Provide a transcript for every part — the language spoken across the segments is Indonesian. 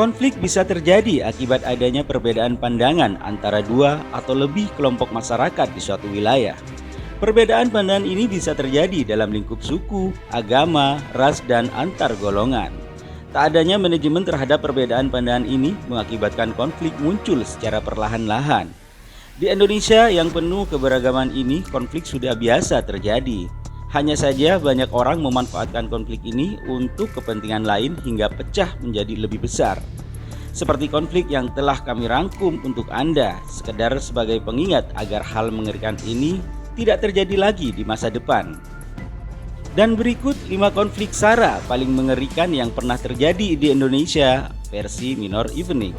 Konflik bisa terjadi akibat adanya perbedaan pandangan antara dua atau lebih kelompok masyarakat di suatu wilayah. Perbedaan pandangan ini bisa terjadi dalam lingkup suku, agama, ras, dan antar golongan. Tak adanya manajemen terhadap perbedaan pandangan ini mengakibatkan konflik muncul secara perlahan-lahan. Di Indonesia yang penuh keberagaman ini, konflik sudah biasa terjadi. Hanya saja banyak orang memanfaatkan konflik ini untuk kepentingan lain hingga pecah menjadi lebih besar. Seperti konflik yang telah kami rangkum untuk Anda, sekedar sebagai pengingat agar hal mengerikan ini tidak terjadi lagi di masa depan. Dan berikut 5 konflik SARA paling mengerikan yang pernah terjadi di Indonesia versi Minor Evening.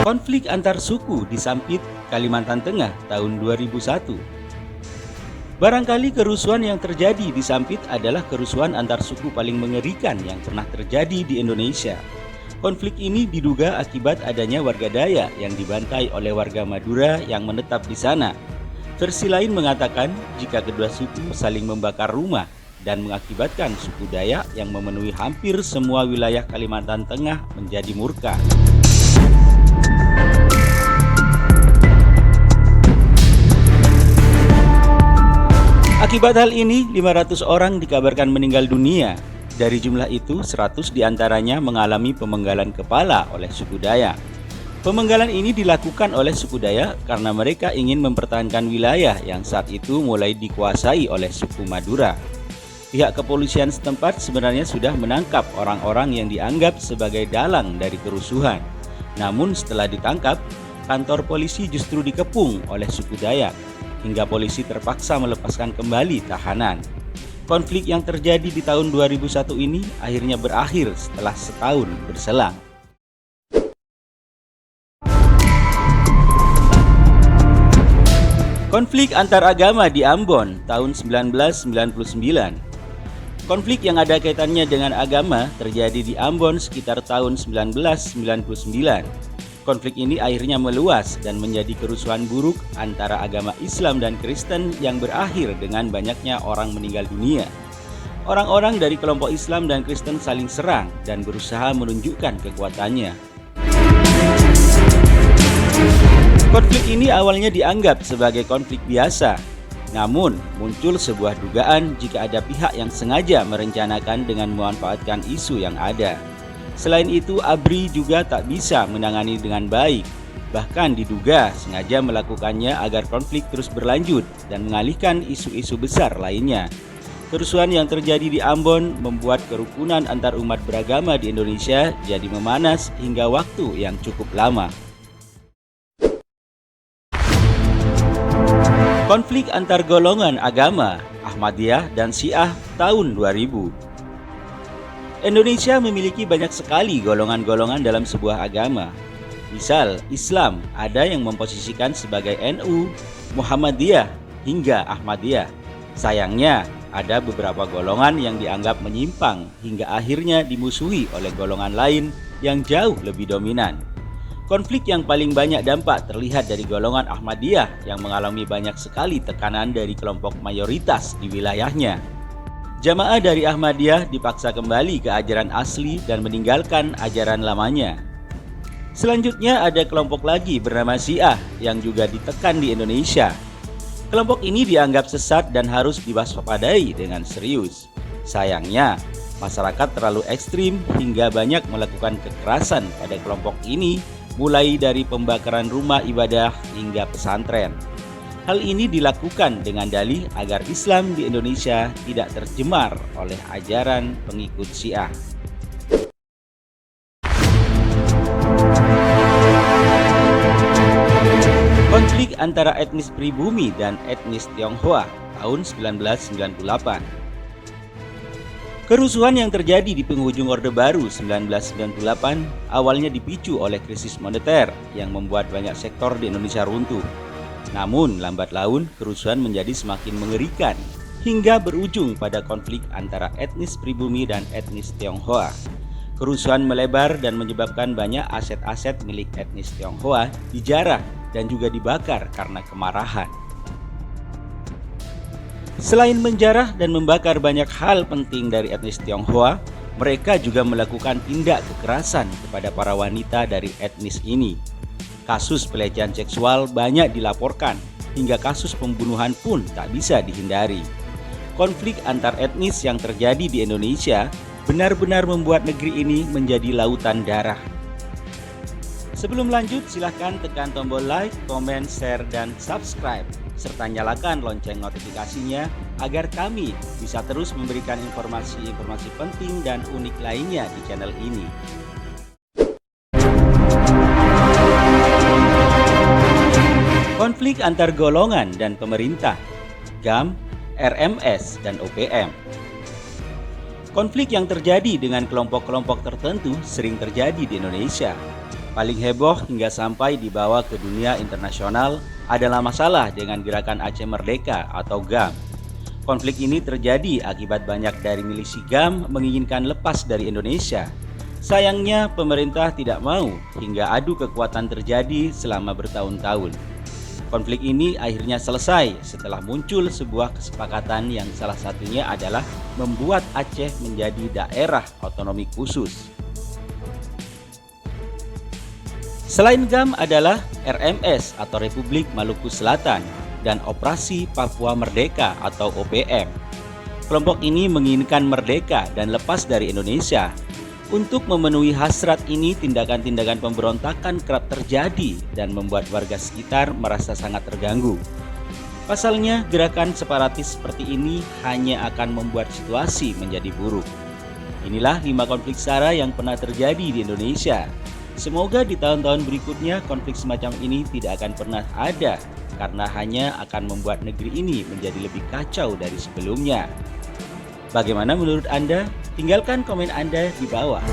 Konflik antar suku di Sampit, Kalimantan Tengah tahun 2001. Barangkali kerusuhan yang terjadi di Sampit adalah kerusuhan antar suku paling mengerikan yang pernah terjadi di Indonesia. Konflik ini diduga akibat adanya warga Dayak yang dibantai oleh warga Madura yang menetap di sana. Versi lain mengatakan jika kedua suku saling membakar rumah dan mengakibatkan suku Dayak yang memenuhi hampir semua wilayah Kalimantan Tengah menjadi murka. Akibat hal ini, 500 orang dikabarkan meninggal dunia. Dari jumlah itu, 100 diantaranya mengalami pemenggalan kepala oleh suku Dayak. Pemenggalan ini dilakukan oleh suku Dayak karena mereka ingin mempertahankan wilayah yang saat itu mulai dikuasai oleh suku Madura. Pihak kepolisian setempat sebenarnya sudah menangkap orang-orang yang dianggap sebagai dalang dari kerusuhan. Namun setelah ditangkap, kantor polisi justru dikepung oleh suku Dayak, hingga polisi terpaksa melepaskan kembali tahanan. Konflik yang terjadi di tahun 2001 ini akhirnya berakhir setelah setahun berselang. Konflik antar agama di Ambon tahun 1999. Konflik yang ada kaitannya dengan agama terjadi di Ambon sekitar tahun 1999. Konflik ini akhirnya meluas dan menjadi kerusuhan buruk antara agama Islam dan Kristen yang berakhir dengan banyaknya orang meninggal dunia. Orang-orang dari kelompok Islam dan Kristen saling serang dan berusaha menunjukkan kekuatannya. Konflik ini awalnya dianggap sebagai konflik biasa. Namun, muncul sebuah dugaan jika ada pihak yang sengaja merencanakan dengan memanfaatkan isu yang ada. Selain itu, ABRI juga tak bisa menangani dengan baik. Bahkan diduga sengaja melakukannya agar konflik terus berlanjut dan mengalihkan isu-isu besar lainnya. Kerusuhan yang terjadi di Ambon membuat kerukunan antar umat beragama di Indonesia jadi memanas hingga waktu yang cukup lama. Konflik antar golongan agama, Ahmadiyah dan Syiah tahun 2000. Indonesia memiliki banyak sekali golongan-golongan dalam sebuah agama. Misal, Islam ada yang memposisikan sebagai NU, Muhammadiyah, hingga Ahmadiyah. Sayangnya, ada beberapa golongan yang dianggap menyimpang hingga akhirnya dimusuhi oleh golongan lain yang jauh lebih dominan. Konflik yang paling banyak dampak terlihat dari golongan Ahmadiyah yang mengalami banyak sekali tekanan dari kelompok mayoritas di wilayahnya. Jamaah dari Ahmadiyah dipaksa kembali ke ajaran asli dan meninggalkan ajaran lamanya. Selanjutnya ada kelompok lagi bernama Syiah yang juga ditekan di Indonesia. Kelompok ini dianggap sesat dan harus diwaspadai dengan serius. Sayangnya, masyarakat terlalu ekstrim hingga banyak melakukan kekerasan pada kelompok ini, mulai dari pembakaran rumah ibadah hingga pesantren. Hal ini dilakukan dengan dalih agar Islam di Indonesia tidak tercemar oleh ajaran pengikut Syiah. Konflik antara etnis pribumi dan etnis Tionghoa tahun 1998. Kerusuhan yang terjadi di penghujung Orde Baru 1998 awalnya dipicu oleh krisis moneter yang membuat banyak sektor di Indonesia runtuh. Namun, lambat laun kerusuhan menjadi semakin mengerikan hingga berujung pada konflik antara etnis pribumi dan etnis Tionghoa. Kerusuhan melebar dan menyebabkan banyak aset-aset milik etnis Tionghoa dijarah dan juga dibakar karena kemarahan. Selain menjarah dan membakar banyak hal penting dari etnis Tionghoa, mereka juga melakukan tindak kekerasan kepada para wanita dari etnis ini. Kasus pelecehan seksual banyak dilaporkan, hingga kasus pembunuhan pun tak bisa dihindari. Konflik antar etnis yang terjadi di Indonesia benar-benar membuat negeri ini menjadi lautan darah. Sebelum lanjut, silahkan tekan tombol like, komen, share, dan subscribe, serta nyalakan lonceng notifikasinya agar kami bisa terus memberikan informasi-informasi penting dan unik lainnya di channel ini. Konflik antar golongan dan pemerintah, GAM, RMS, dan OPM. Konflik yang terjadi dengan kelompok-kelompok tertentu sering terjadi di Indonesia. Paling heboh hingga sampai dibawa ke dunia internasional adalah masalah dengan gerakan Aceh Merdeka atau GAM. Konflik ini terjadi akibat banyak dari milisi GAM menginginkan lepas dari Indonesia. Sayangnya pemerintah tidak mau hingga adu kekuatan terjadi selama bertahun-tahun. Konflik ini akhirnya selesai setelah muncul sebuah kesepakatan yang salah satunya adalah membuat Aceh menjadi daerah otonomi khusus. Selain GAM adalah RMS atau Republik Maluku Selatan dan Operasi Papua Merdeka atau OPM. Kelompok ini menginginkan merdeka dan lepas dari Indonesia. Untuk memenuhi hasrat ini, tindakan-tindakan pemberontakan kerap terjadi dan membuat warga sekitar merasa sangat terganggu. Pasalnya, gerakan separatis seperti ini hanya akan membuat situasi menjadi buruk. Inilah 5 konflik SARA yang pernah terjadi di Indonesia. Semoga di tahun-tahun berikutnya konflik semacam ini tidak akan pernah ada, karena hanya akan membuat negeri ini menjadi lebih kacau dari sebelumnya. Bagaimana menurut Anda? Tinggalkan komen Anda di bawah.